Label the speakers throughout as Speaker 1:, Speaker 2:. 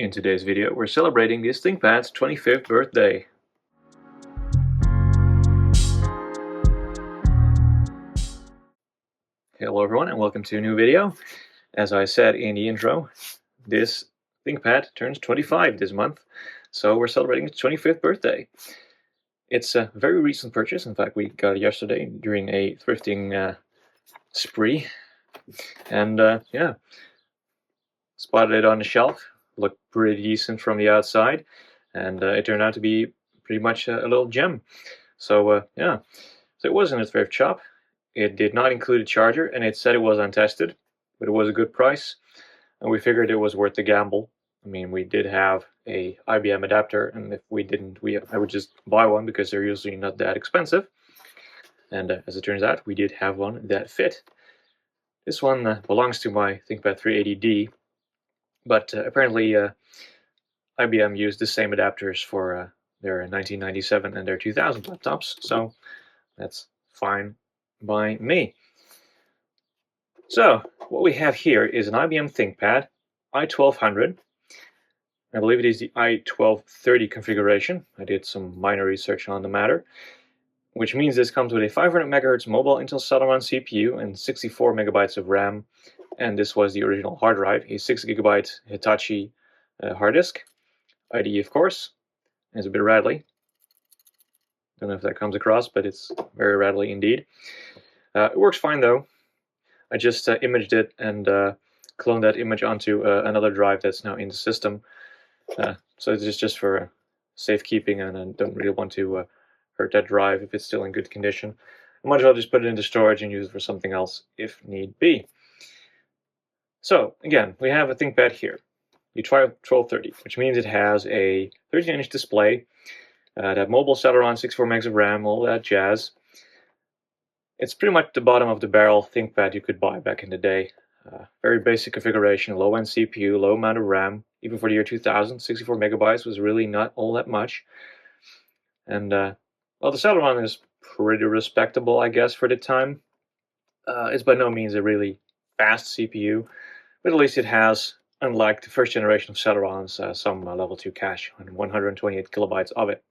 Speaker 1: In today's video, we're celebrating this ThinkPad's 25th birthday. Hello everyone and welcome to a new video. As I said in the intro, this ThinkPad turns 25 this month, so we're celebrating its 25th birthday. It's a very recent purchase. In fact, we got it yesterday during a thrifting spree, and yeah, spotted it on the shelf. Looked pretty decent from the outside, and it turned out to be pretty much a little gem. So yeah, so it was in a thrift shop. It did not include a charger, and it said it was untested, but it was a good price, and we figured it was worth the gamble. I mean, we did have a IBM adapter, and if we didn't, I would just buy one because they're usually not that expensive. And as it turns out, we did have one that fit. This one belongs to my ThinkPad 380D, but apparently IBM used the same adapters for their 1997 and their 2000 laptops, so that's fine by me. So what we have here is an IBM ThinkPad i1200. I believe it is the i1230 configuration. I did some minor research on the matter, which means this comes with a 500 MHz mobile Intel Celeron CPU and 64 megabytes of RAM. And this was the original hard drive, a 6 GB Hitachi hard disk. IDE, of course. It's a bit rattly. Don't know if that comes across, but it's very rattly indeed. It works fine though. I just imaged it and cloned that image onto another drive that's now in the system. So it's just for safekeeping, and I don't really want to hurt that drive if it's still in good condition. I might as well just put it into storage and use it for something else if need be. So again, we have a ThinkPad here, the i1230, which means it has a 13-inch display, that mobile Celeron 64 megs of RAM, all that jazz. It's pretty much the bottom of the barrel ThinkPad you could buy back in the day. Very basic configuration, low-end CPU, low amount of RAM. Even for the year 2000, 64 megabytes was really not all that much. And well, the Celeron is pretty respectable, I guess, for the time. It's by no means a really fast CPU, but at least it has, unlike the first generation of Celerons, some level 2 cache and 128 kilobytes of it.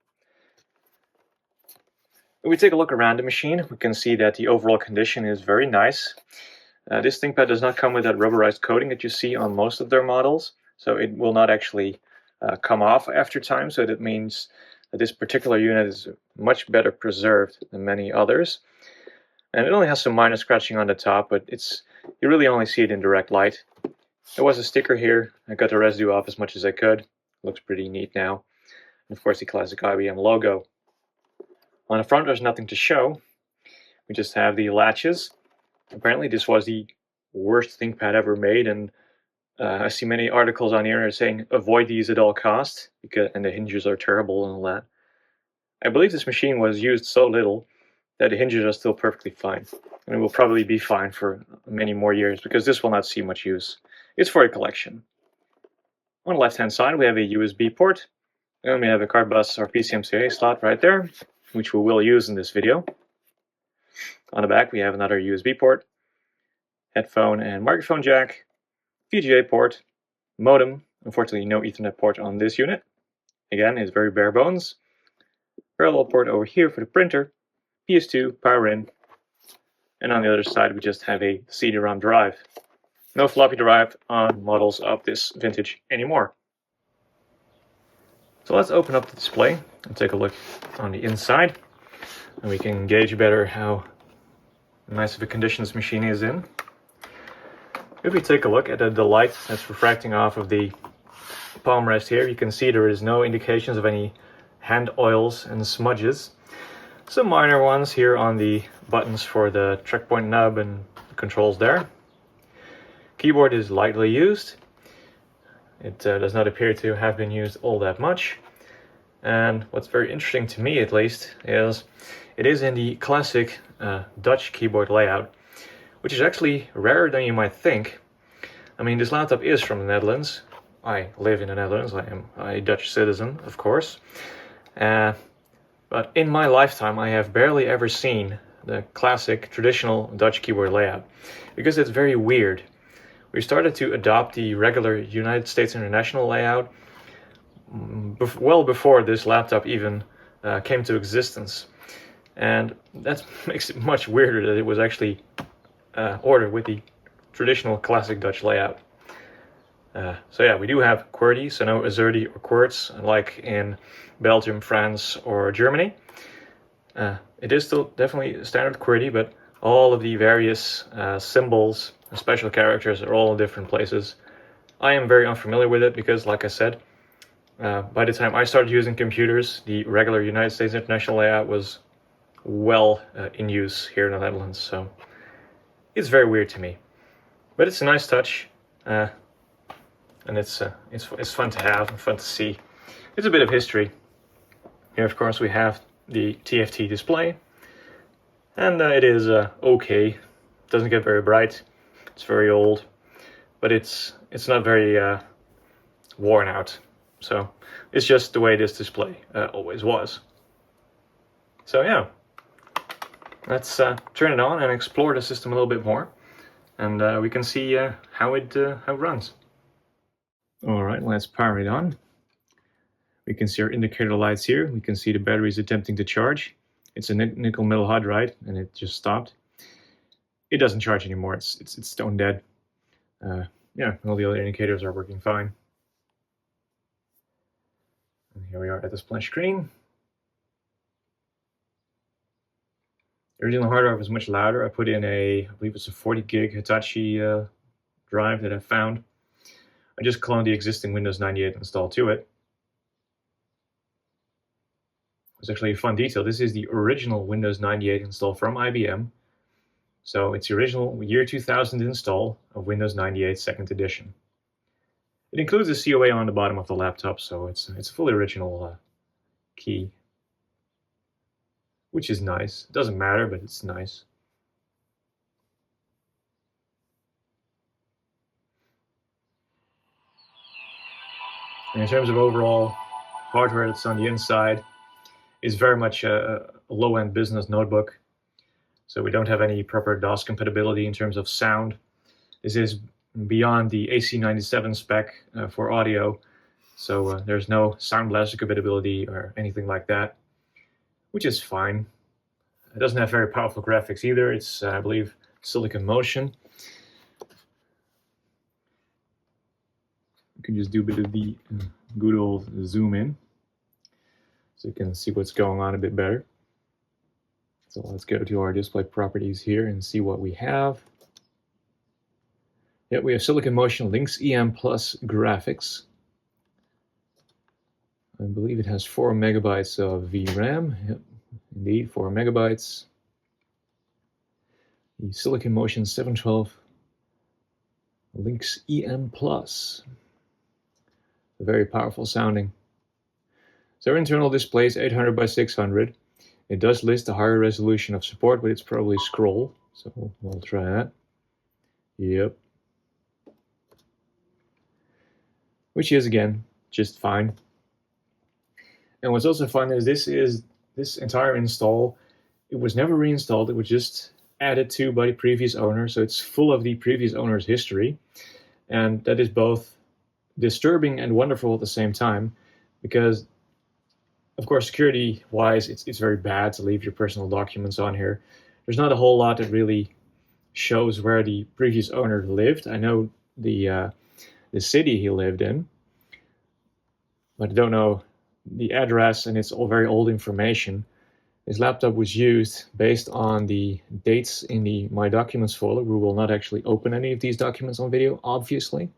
Speaker 1: If we take a look around the machine, we can see that the overall condition is very nice. This ThinkPad does not come with that rubberized coating that you see on most of their models, so it will not actually come off after time, so that means that this particular unit is much better preserved than many others. And it only has some minor scratching on the top, but you really only see it in direct light. There was a sticker here. I got the residue off as much as I could. Looks pretty neat now. And of course the classic IBM logo. On the front there's nothing to show. We just have the latches. Apparently this was the worst ThinkPad ever made, and I see many articles on the internet saying avoid these at all costs, and the hinges are terrible and all that. I believe this machine was used so little that the hinges are still perfectly fine. And it will probably be fine for many more years, because this will not see much use. It's for a collection. On the left hand side we have a USB port, and we have a card bus or PCMCIA slot right there, which we will use in this video. On the back we have another USB port, headphone and microphone jack, VGA port, modem. Unfortunately no Ethernet port on this unit. Again, it's very bare bones. Parallel port over here for the printer, PS2, power in, and on the other side we just have a CD-ROM drive. No floppy drive on models of this vintage anymore. So let's open up the display and take a look on the inside, and we can gauge better how nice of a condition this machine is in. If we take a look at the light that's refracting off of the palm rest here, you can see there is no indications of any hand oils and smudges. Some minor ones here on the buttons for the track point nub and the controls there. Keyboard is lightly used. It does not appear to have been used all that much. And what's very interesting to me, at least, is it is in the classic Dutch keyboard layout, which is actually rarer than you might think. I mean, this laptop is from the Netherlands. I live in the Netherlands. I am a Dutch citizen, of course. But in my lifetime, I have barely ever seen the classic traditional Dutch keyboard layout, because it's very weird. we started to adopt the regular United States International layout well before this laptop even came to existence. And that makes it much weirder that it was actually ordered with the traditional classic Dutch layout. So yeah, we do have QWERTY, so no AZERTY or QWERTZ, like in Belgium, France, or Germany. It is still definitely standard QWERTY, but all of the various symbols and special characters are all in different places. I am very unfamiliar with it because, like I said, by the time I started using computers, the regular United States International layout was well in use here in the Netherlands, so it's very weird to me. But it's a nice touch, and it's fun to have and fun to see. It's a bit of history. Here, of course, we have the TFT display, and it is okay. It doesn't get very bright. It's very old, but it's not very worn out. So it's just the way this display always was. So yeah, let's turn it on and explore the system a little bit more, and we can see how it runs. All right, let's power it on. We can see our indicator lights here. We can see the battery is attempting to charge. It's a nickel metal hydride, and it just stopped. It doesn't charge anymore. It's stone dead. Yeah, all the other indicators are working fine. And here we are at the splash screen. The original hard drive was much louder. I put in I believe it's a 40 gig Hitachi drive that I found. I just cloned the existing Windows 98 install to it. It's actually a fun detail. This is the original Windows 98 install from IBM. So it's the original year 2000 install of Windows 98 2nd edition. It includes a COA on the bottom of the laptop, so it's a fully original key, which is nice. It doesn't matter, but it's nice. And in terms of overall hardware that's on the inside, it's very much a low-end business notebook. So we don't have any proper DOS compatibility in terms of sound. This is beyond the AC97 spec for audio, so there's no sound blaster compatibility or anything like that, which is fine. It doesn't have very powerful graphics either. It's, I believe, Silicon Motion. You can just do a bit of the good old zoom in, so you can see what's going on a bit better. So let's go to our display properties here and see what we have. Yeah, we have Silicon Motion Lynx EM Plus graphics. I believe it has 4 megabytes of VRAM. Yep, indeed, 4 megabytes. The Silicon Motion 712 Lynx EM Plus. Very powerful sounding. So our internal display is 800 by 600. It does list a higher resolution of support, but it's probably scroll. So we'll try that. Yep. Which is, again, just fine. And what's also fun is this entire install, it was never reinstalled. It was just added to by the previous owner. So it's full of the previous owner's history. And that is both disturbing and wonderful at the same time, because of course, security-wise, it's very bad to leave your personal documents on here. There's not a whole lot that really shows where the previous owner lived. I know the city he lived in, but I don't know the address, and it's all very old information. This laptop was used based on the dates in the My Documents folder. We will not actually open any of these documents on video, obviously.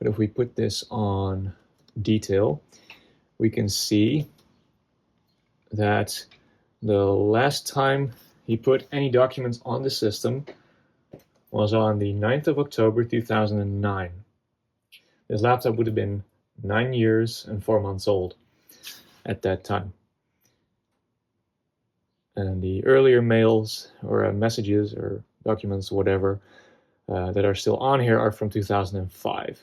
Speaker 1: But if we put this on detail, we can see that the last time he put any documents on the system was on the 9th of October 2009. This laptop would have been 9 years and 4 months old at that time. And the earlier mails or messages or documents, whatever, that are still on here are from 2005.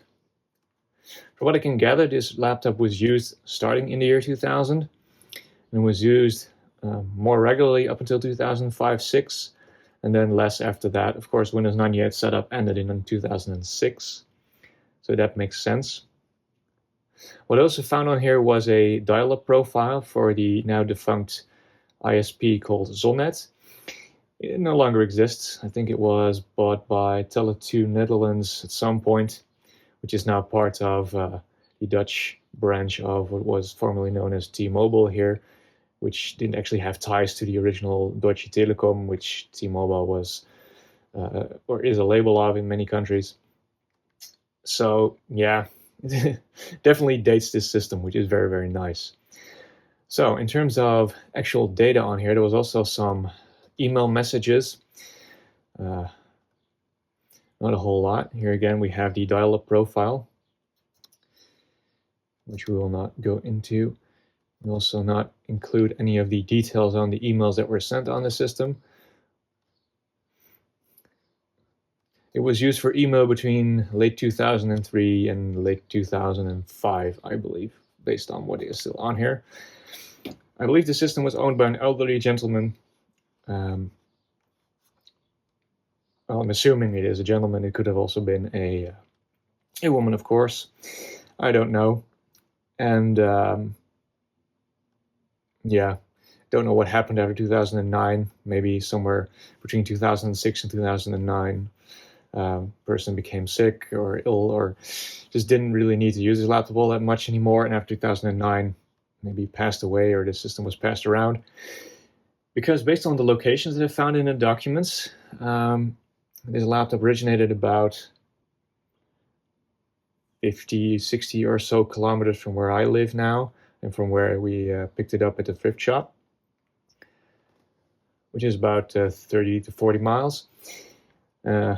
Speaker 1: From what I can gather, this laptop was used starting in the year 2000 and was used more regularly up until 2005-06. and then less after that. Of course, Windows 98 setup ended in 2006, so that makes sense. What I also found on here was a dial-up profile for the now defunct ISP called Zonnet. It no longer exists. I think it was bought by Tele2 Netherlands at some point, which is now part of the Dutch branch of what was formerly known as T-Mobile here, which didn't actually have ties to the original Deutsche Telekom, which T-Mobile was or is a label of in many countries. So yeah, definitely dates this system, which is very, very nice. So in terms of actual data on here, there was also some email messages. Not a whole lot. Here again, we have the dial-up profile, which we will not go into. We'll also not include any of the details on the emails that were sent on the system. It was used for email between late 2003 and late 2005, I believe, based on what is still on here. I believe the system was owned by an elderly gentleman. Well, I'm assuming it is a gentleman. It could have also been a woman, of course. I don't know. And yeah, don't know what happened after 2009. Maybe somewhere between 2006 and 2009, person became sick or ill or just didn't really need to use his laptop all that much anymore. And after 2009, maybe passed away or the system was passed around. Because based on the locations that I found in the documents, this laptop originated about 50, 60 or so kilometers from where I live now and from where we picked it up at the thrift shop, which is about 30 to 40 miles. So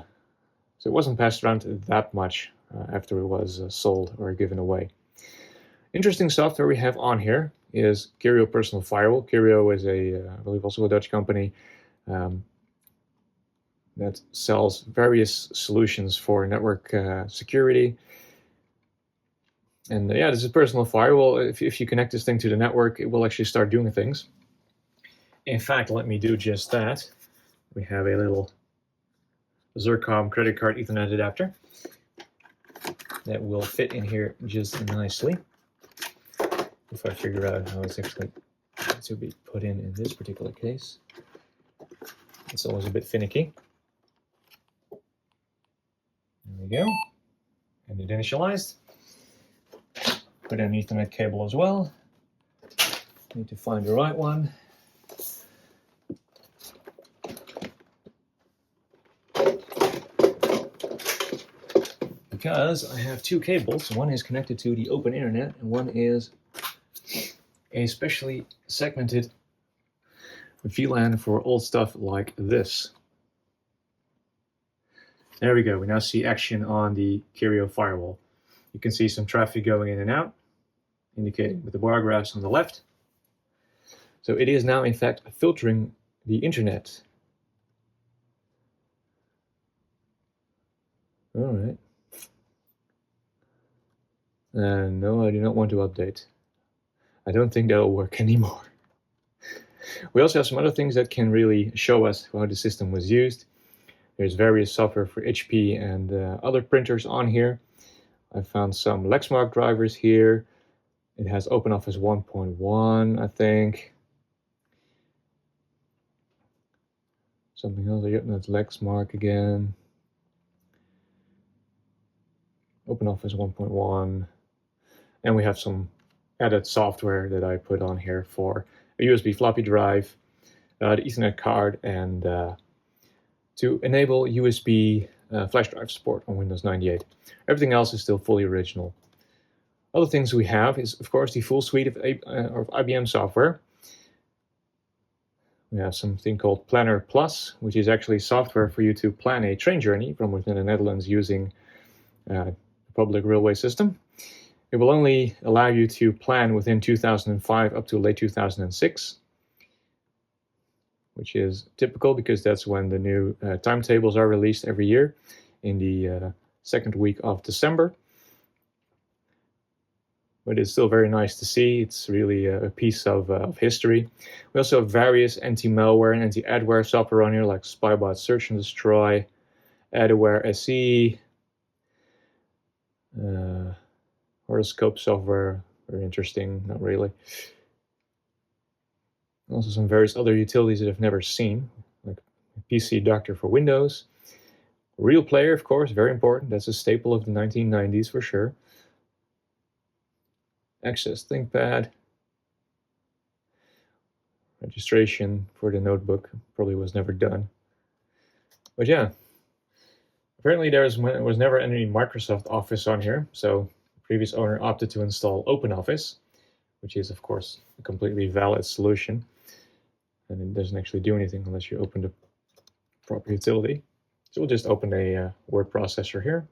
Speaker 1: it wasn't passed around that much after it was sold or given away. Interesting software we have on here is Curio Personal Firewall. Curio is I believe also a Dutch company that sells various solutions for network security. And yeah, this is a personal firewall. If you connect this thing to the network, it will actually start doing things. In fact, let me do just that. We have a little Zircom credit card Ethernet adapter that will fit in here just nicely. If I figure out how it's actually to be put in this particular case. It's always a bit finicky. There we go. And it initialized. Put in an Ethernet cable as well. Need to find the right one. Because I have two cables. One is connected to the open internet and one is a specially segmented VLAN for old stuff like this. There we go. We now see action on the Curio firewall. You can see some traffic going in and out, indicating with the bar graphs on the left. So it is now, in fact, filtering the internet. All right. No, I do not want to update. I don't think that'll work anymore. We also have some other things that can really show us how the system was used. There's various software for HP and other printers on here. I found some Lexmark drivers here. It has OpenOffice 1.1, I think. Something else, yep, that's Lexmark again. OpenOffice 1.1. And we have some added software that I put on here for a USB floppy drive, the Ethernet card, and to enable USB flash drive support on Windows 98. Everything else is still fully original. Other things we have is, of course, the full suite of IBM software. We have something called Planner Plus, which is actually software for you to plan a train journey from within the Netherlands using the public railway system. It will only allow you to plan within 2005 up to late 2006, which is typical because that's when the new timetables are released every year in the second week of December. but it's still very nice to see. It's really a piece of history. We also have various anti-malware and anti-adware software on here, like Spybot Search and Destroy, Adware SE, horoscope software, very interesting, not really. Also some various other utilities that I've never seen, like PC Doctor for Windows. Real Player, of course, very important. That's a staple of the 1990s for sure. Access ThinkPad. Registration for the notebook probably was never done. But yeah, apparently there was never any Microsoft Office on here, so the previous owner opted to install OpenOffice, which is of course a completely valid solution, and it doesn't actually do anything unless you open the proper utility. So we'll just open a word processor here.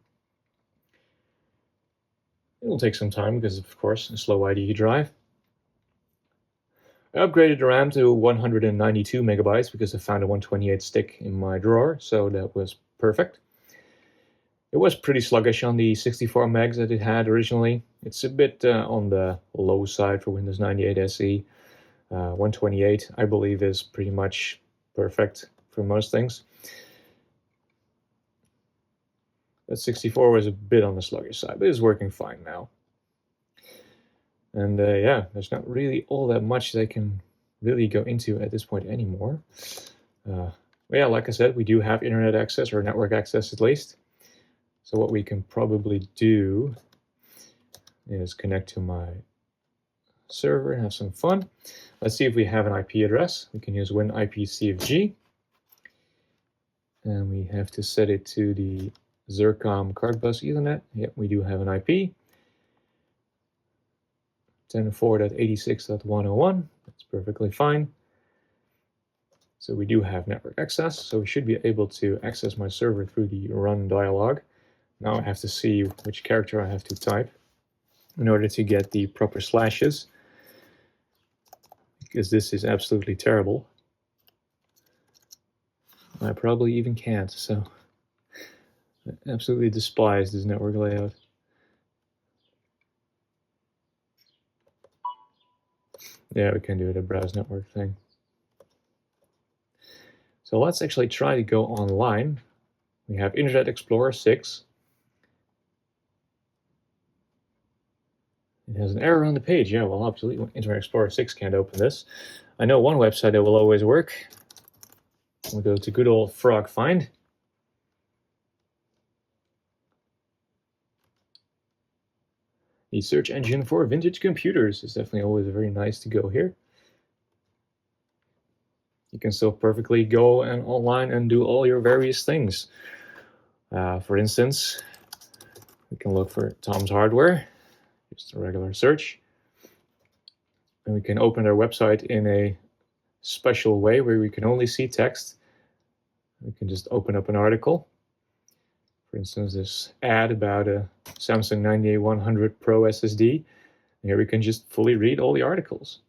Speaker 1: It will take some time because of course a slow IDE drive. I upgraded the RAM to 192 megabytes because I found a 128 stick in my drawer, so that was perfect. It was pretty sluggish on the 64 megs that it had originally. It's a bit on the low side for Windows 98 SE. 128, I believe, is pretty much perfect for most things. That 64 was a bit on the sluggish side, but it's working fine now. And yeah, there's not really all that much that I can really go into at this point anymore. But yeah, like I said, we do have internet access, or network access at least. So what we can probably do is connect to my server and have some fun. Let's see if we have an IP address. We can use WinIPCFG. And we have to set it to the Zircom card bus Ethernet. Yep, we do have an IP. 10.4.86.101. That's perfectly fine. So we do have network access, so we should be able to access my server through the run dialog. Now I have to see which character I have to type in order to get the proper slashes, because this is absolutely terrible. I probably even can't, so I absolutely despise this network layout. Yeah, we can do the browse network thing. So let's actually try to go online. We have Internet Explorer 6. It has an error on the page. Yeah, well, absolutely. Internet Explorer 6 can't open this. I know one website that will always work. We'll go to good old Frog Find. The search engine for vintage computers is definitely always very nice to go here. You can still perfectly go and online and do all your various things. For instance, we can look for Tom's Hardware, just a regular search. And we can open their website in a special way where we can only see text. We can just open up an article. For instance, this ad about a Samsung 9800 Pro SSD. And here we can just fully read all the articles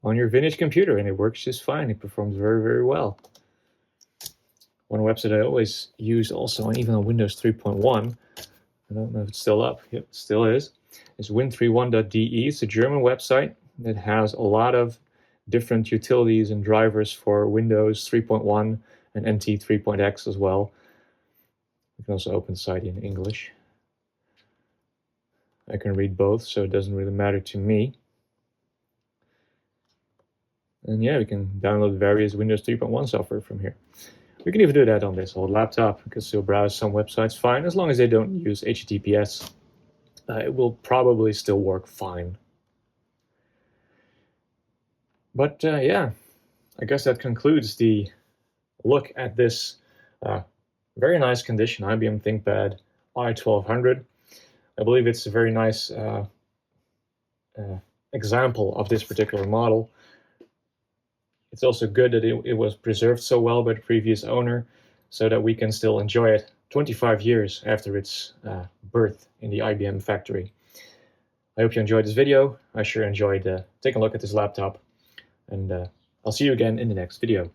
Speaker 1: on your vintage computer, and it works just fine. It performs very, very well. One website I always use also, and even on Windows 3.1, I don't know if it's still up. Yep, it still is. It's win31.de. It's a German website that has a lot of different utilities and drivers for Windows 3.1 and NT 3.x as well. You can also open the site in English. I can read both, so it doesn't really matter to me. And yeah, we can download various Windows 3.1 software from here. We can even do that on this old laptop. We can still browse some websites fine, as long as they don't use HTTPS. It will probably still work fine. But yeah, I guess that concludes the look at this very nice condition IBM ThinkPad i1200. I believe it's a very nice example of this particular model. It's also good that it was preserved so well by the previous owner, so that we can still enjoy it 25 years after its birth in the IBM factory. I hope you enjoyed this video. I sure enjoyed taking a look at this laptop, and I'll see you again in the next video.